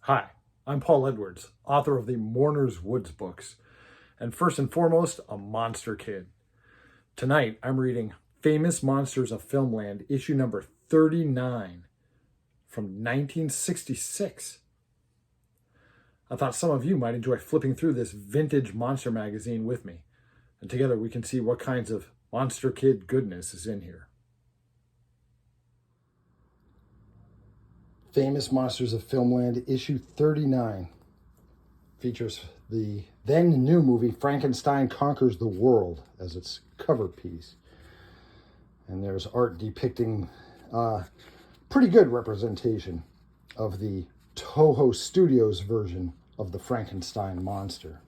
Hi, I'm Paul Edwards, author of the Mourner's Woods books, and first and foremost, a monster kid. Tonight, I'm reading Famous Monsters of Filmland, issue number 39 from 1966. I thought some of you might enjoy flipping through this vintage monster magazine with me, and together we can see what kinds of monster kid goodness is in here. Famous Monsters of Filmland, issue 39, features the then new movie Frankenstein Conquers the World as its cover piece. And there's art depicting pretty good representation of the Toho Studios version of the Frankenstein monster.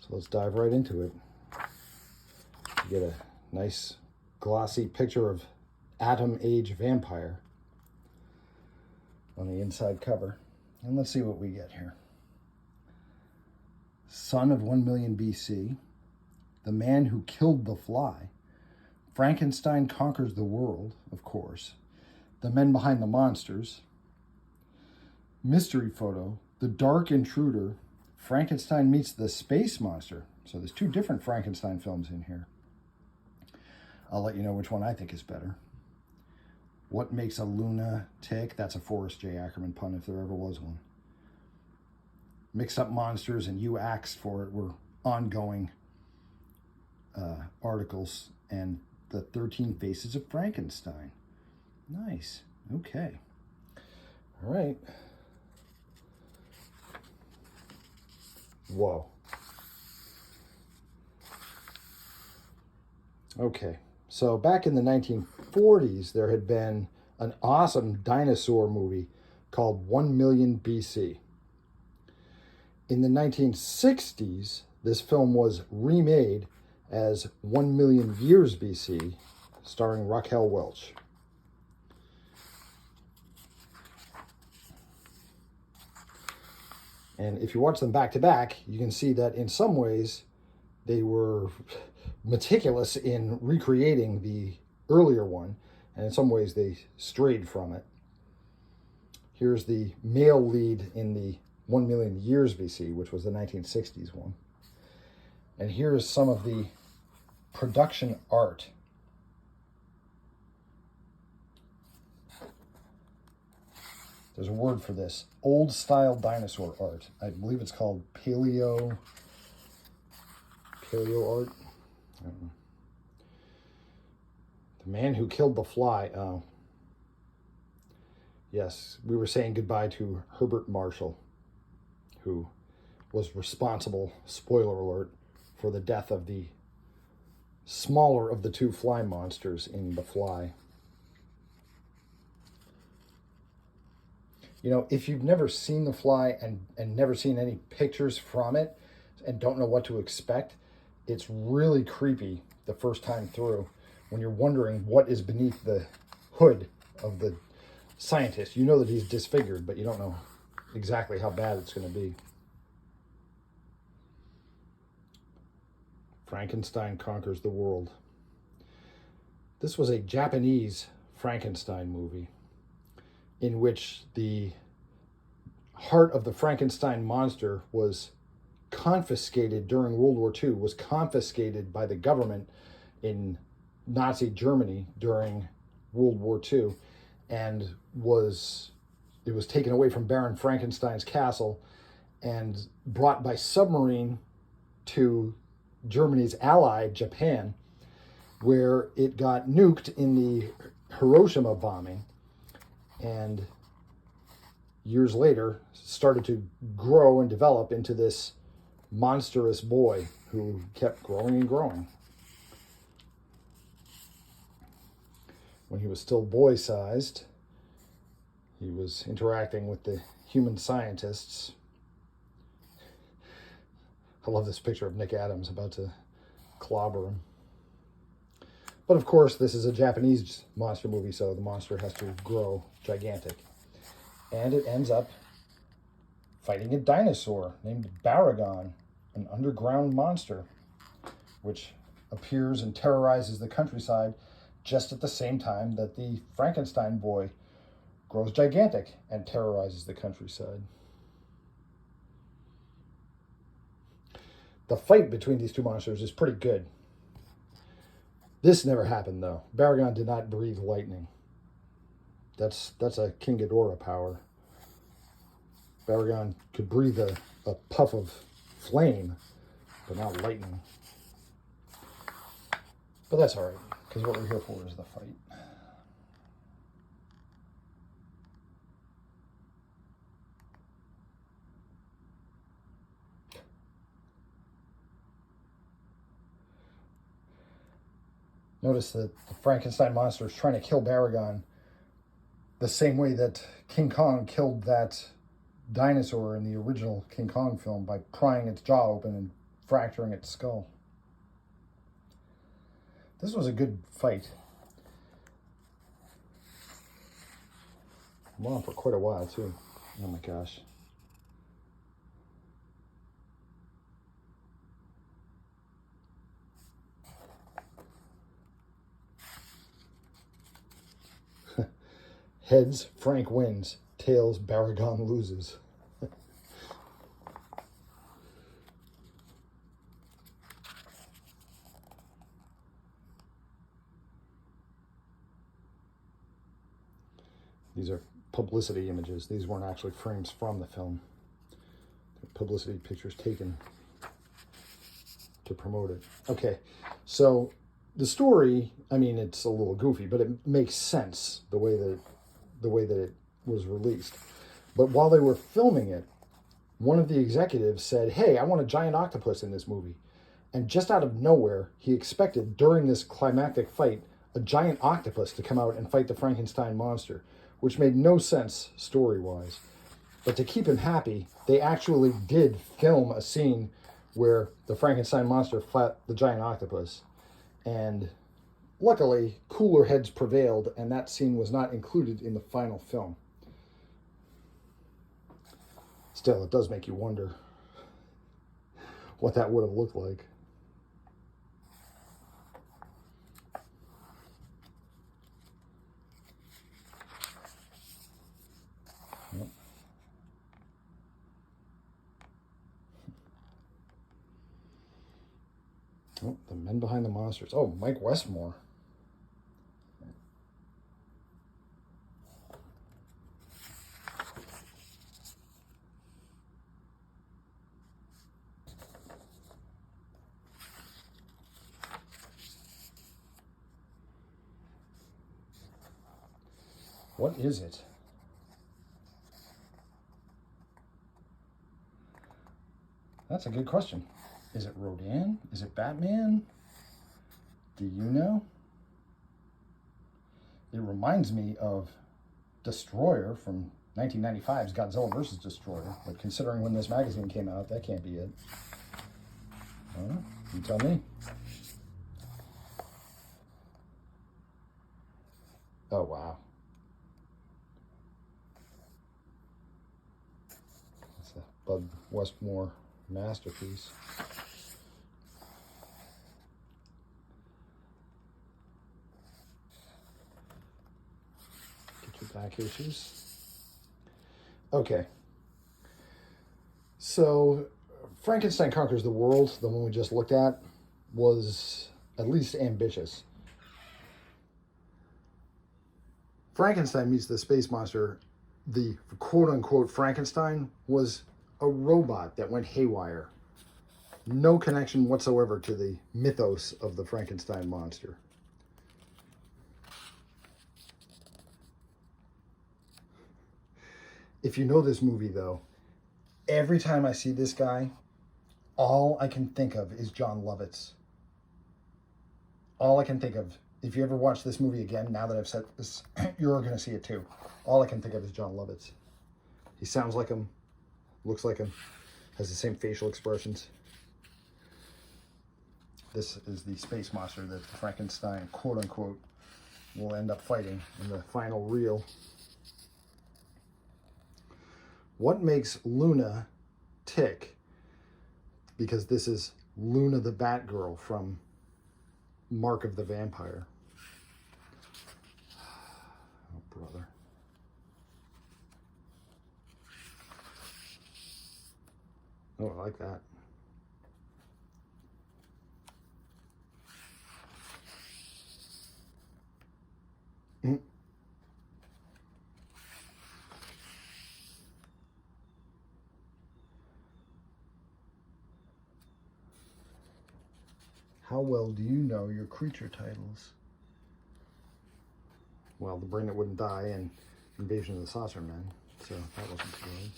So let's dive right into it. You get a nice glossy picture of Atom Age vampire on the inside cover. And let's see what we get here. Son of 1 million BC, the man who killed the fly, Frankenstein conquers the world, of course, the men behind the monsters, mystery photo, the dark intruder, Frankenstein meets the space monster. So there's two different Frankenstein films in here. I'll let you know which one I think is better. What makes a lunatic? That's a Forrest J. Ackerman pun if there ever was one. Mixed Up Monsters and You Asked For It were ongoing articles, and the 13 Faces of Frankenstein. Nice. Okay. All right. Whoa. Okay. So back in the 1940s, there had been an awesome dinosaur movie called 1 Million BC. In the 1960s, this film was remade as 1 Million Years BC, starring Raquel Welch. And if you watch them back to back, you can see that in some ways they were meticulous in recreating the earlier one, and in some ways they strayed from it. Here's the male lead in the 1 Million Years BC, which was the 1960s one. And here's some of the production art. There's a word for this. Old style dinosaur art. I believe it's called paleo art. I don't know. The man who killed the fly. Oh. Yes, we were saying goodbye to Herbert Marshall, who was responsible, spoiler alert, for the death of the smaller of the two fly monsters in The Fly. You know, if you've never seen The Fly and never seen any pictures from it and don't know what to expect, it's really creepy the first time through when you're wondering what is beneath the hood of the scientist. You know that he's disfigured, but you don't know exactly how bad it's going to be. Frankenstein Conquers the World. This was a Japanese Frankenstein movie in which the heart of the Frankenstein monster was confiscated during World War II, was confiscated by the government in Nazi Germany during World War II, and it was taken away from Baron Frankenstein's castle and brought by submarine to Germany's ally, Japan, where it got nuked in the Hiroshima bombing, and years later started to grow and develop into this monstrous boy who kept growing and growing. When he was still boy-sized, he was interacting with the human scientists. I love this picture of Nick Adams about to clobber him. But of course, this is a Japanese monster movie, so the monster has to grow gigantic. And it ends up fighting a dinosaur named Baragon, an underground monster, which appears and terrorizes the countryside just at the same time that the Frankenstein boy grows gigantic and terrorizes the countryside. The fight between these two monsters is pretty good. This never happened, though. Baragon did not breathe lightning. That's a King Ghidorah power. Baragon could breathe a puff of flame, but not lightning. But that's all right, because what we're here for is the fight. Notice that the Frankenstein monster is trying to kill Baragon the same way that King Kong killed that dinosaur in the original King Kong film by prying its jaw open and fracturing its skull. This was a good fight. Went on for quite a while, too. Oh my gosh. Heads, Frank wins. Tails, Baragon loses. These are publicity images. These weren't actually frames from the film. They're publicity pictures taken to promote it. Okay, so the story, I mean, it's a little goofy, but it makes sense the way that it was released. But while they were filming it, one of the executives said, "Hey, I want a giant octopus in this movie." And just out of nowhere, he expected during this climactic fight a giant octopus to come out and fight the Frankenstein monster, which made no sense story-wise. But to keep him happy, they actually did film a scene where the Frankenstein monster fought the giant octopus. And luckily, cooler heads prevailed, and that scene was not included in the final film. Still, it does make you wonder what that would have looked like. Yep. Oh, the men behind the monsters. Oh, Mike Westmore. What is it? That's a good question. Is it Rodan? Is it Batman? Do you know? It reminds me of Destroyer from 1995's Godzilla vs. Destroyer. But considering when this magazine came out, that can't be it. I don't know. You tell me. Oh, wow. That's a Bud Westmore masterpiece. Get your back issues. Okay. So, Frankenstein Conquers the World, the one we just looked at, was at least ambitious. Frankenstein meets the space monster. The quote-unquote Frankenstein was a robot that went haywire. No connection whatsoever to the mythos of the Frankenstein monster. If you know this movie, though, every time I see this guy, all I can think of is John Lovitz. All I can think of. If you ever watch this movie again, now that I've said this, you're going to see it too. All I can think of is John Lovitz. He sounds like him, looks like him, has the same facial expressions. This is the space monster that Frankenstein, quote unquote, will end up fighting in the final reel. What makes Luna tick? Because this is Luna the Batgirl from Mark of the Vampire. Oh, brother. Oh, I like that. Mm. How well do you know your creature titles? Well, The Brain That Wouldn't Die and Invasion of the Saucer Men, so that wasn't too good.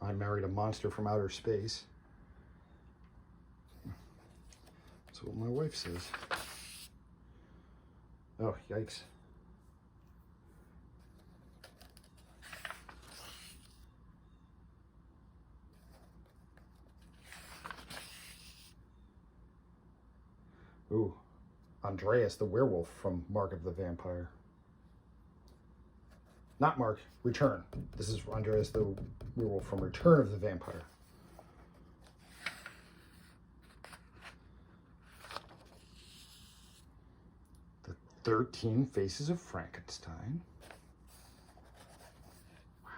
I Married a Monster from Outer Space. That's what my wife says. Oh, yikes. Ooh, Andreas the Werewolf from Mark of the Vampire. Not Mark, Return. This is Andreas the Werewolf from Return of the Vampire. The 13 Faces of Frankenstein. Wow.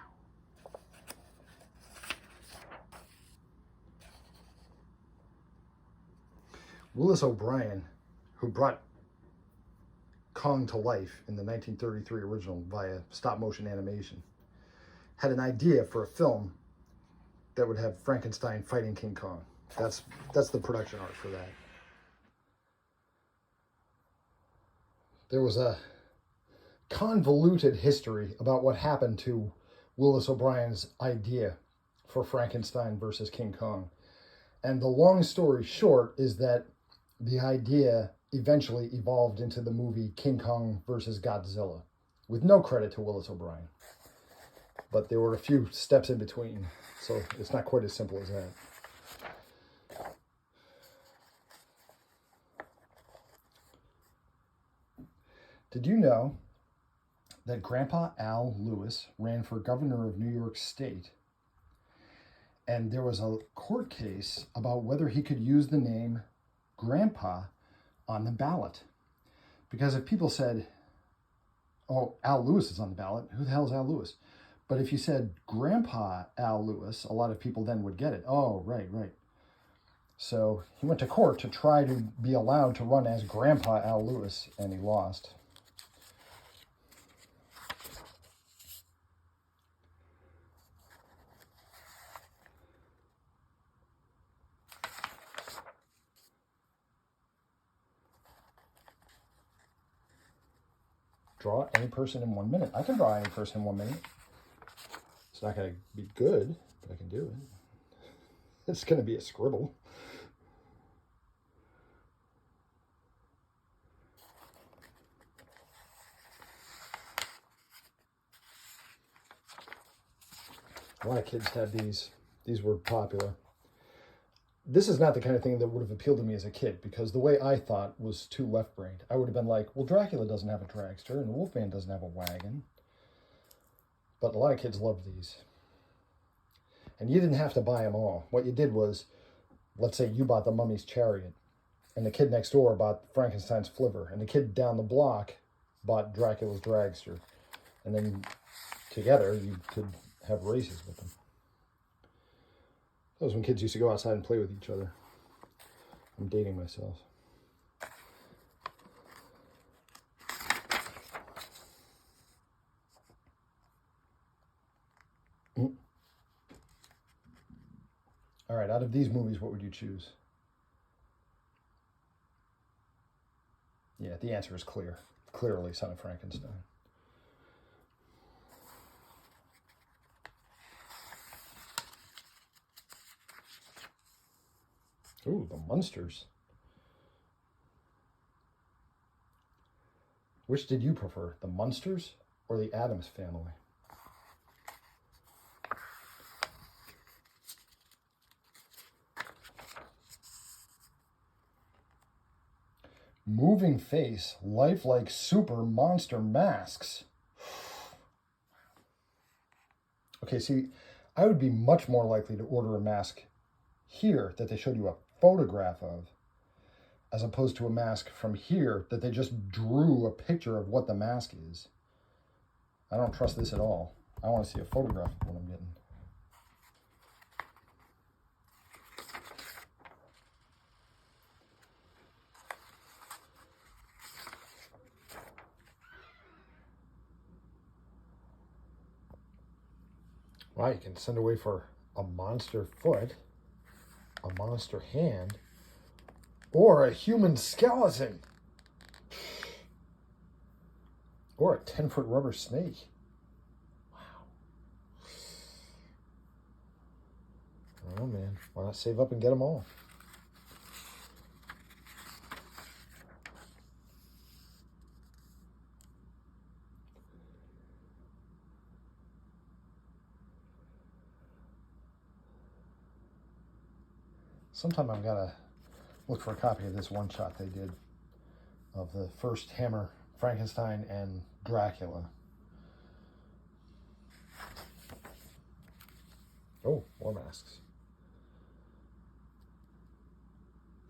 Willis O'Brien, who brought Kong to life in the 1933 original via stop motion animation, had an idea for a film that would have Frankenstein fighting King Kong. That's the production art for that. There was a convoluted history about what happened to Willis O'Brien's idea for Frankenstein versus King Kong. And the long story short is that the idea eventually evolved into the movie King Kong versus Godzilla, with no credit to Willis O'Brien. But there were a few steps in between, so it's not quite as simple as that. Did you know that Grandpa Al Lewis ran for governor of New York State? And there was a court case about whether he could use the name Grandpa on the ballot. Because if people said, oh, Al Lewis is on the ballot, who the hell is Al Lewis? But if you said Grandpa Al Lewis, a lot of people then would get it. Oh, right. So he went to court to try to be allowed to run as Grandpa Al Lewis, and he lost. Draw any person in 1 minute. I can draw any person in 1 minute. It's not going to be good, but I can do it. It's going to be a scribble. A lot of kids had these. These were popular. This is not the kind of thing that would have appealed to me as a kid, because the way I thought was too left-brained. I would have been like, well, Dracula doesn't have a dragster, and the Wolfman doesn't have a wagon. But a lot of kids loved these. And you didn't have to buy them all. What you did was, let's say you bought the Mummy's Chariot, and the kid next door bought Frankenstein's Flivver, and the kid down the block bought Dracula's dragster. And then together you could have races with them. That was when kids used to go outside and play with each other. I'm dating myself. All right, out of these movies, what would you choose? Yeah, the answer is clear. Clearly, Son of Frankenstein. Ooh, the Munsters. Which did you prefer, the Munsters or the Addams Family? Moving face, lifelike super monster masks. Okay, see, I would be much more likely to order a mask here that they showed you a photograph of as opposed to a mask from here that they just drew a picture of what the mask is. I don't trust this at all. I want to see a photograph of what I'm getting. Wow, you can send away for a monster foot, a monster hand, or a human skeleton, or a 10-foot rubber snake. Wow. Oh man, why not save up and get them all? Sometime I've got to look for a copy of this one shot they did of the first Hammer, Frankenstein, and Dracula. Oh, more masks.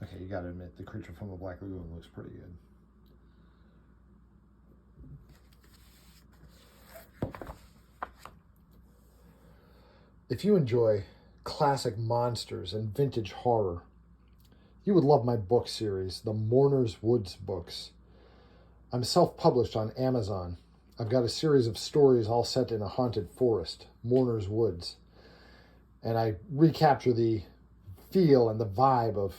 Okay, you gotta admit, the creature from the Black Lagoon looks pretty good. If you enjoy classic monsters and vintage horror, you would love my book series, the Mourner's Woods books. I'm self-published on Amazon. I've got a series of stories all set in a haunted forest, Mourner's Woods. And I recapture the feel and the vibe of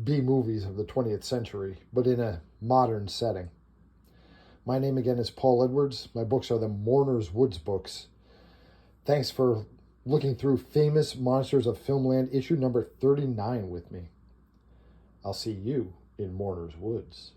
B-movies of the 20th century, but in a modern setting. My name again is Paul Edwards. My books are the Mourner's Woods books. Thanks for looking through Famous Monsters of Filmland issue number 39 with me. I'll see you in Mourner's Woods.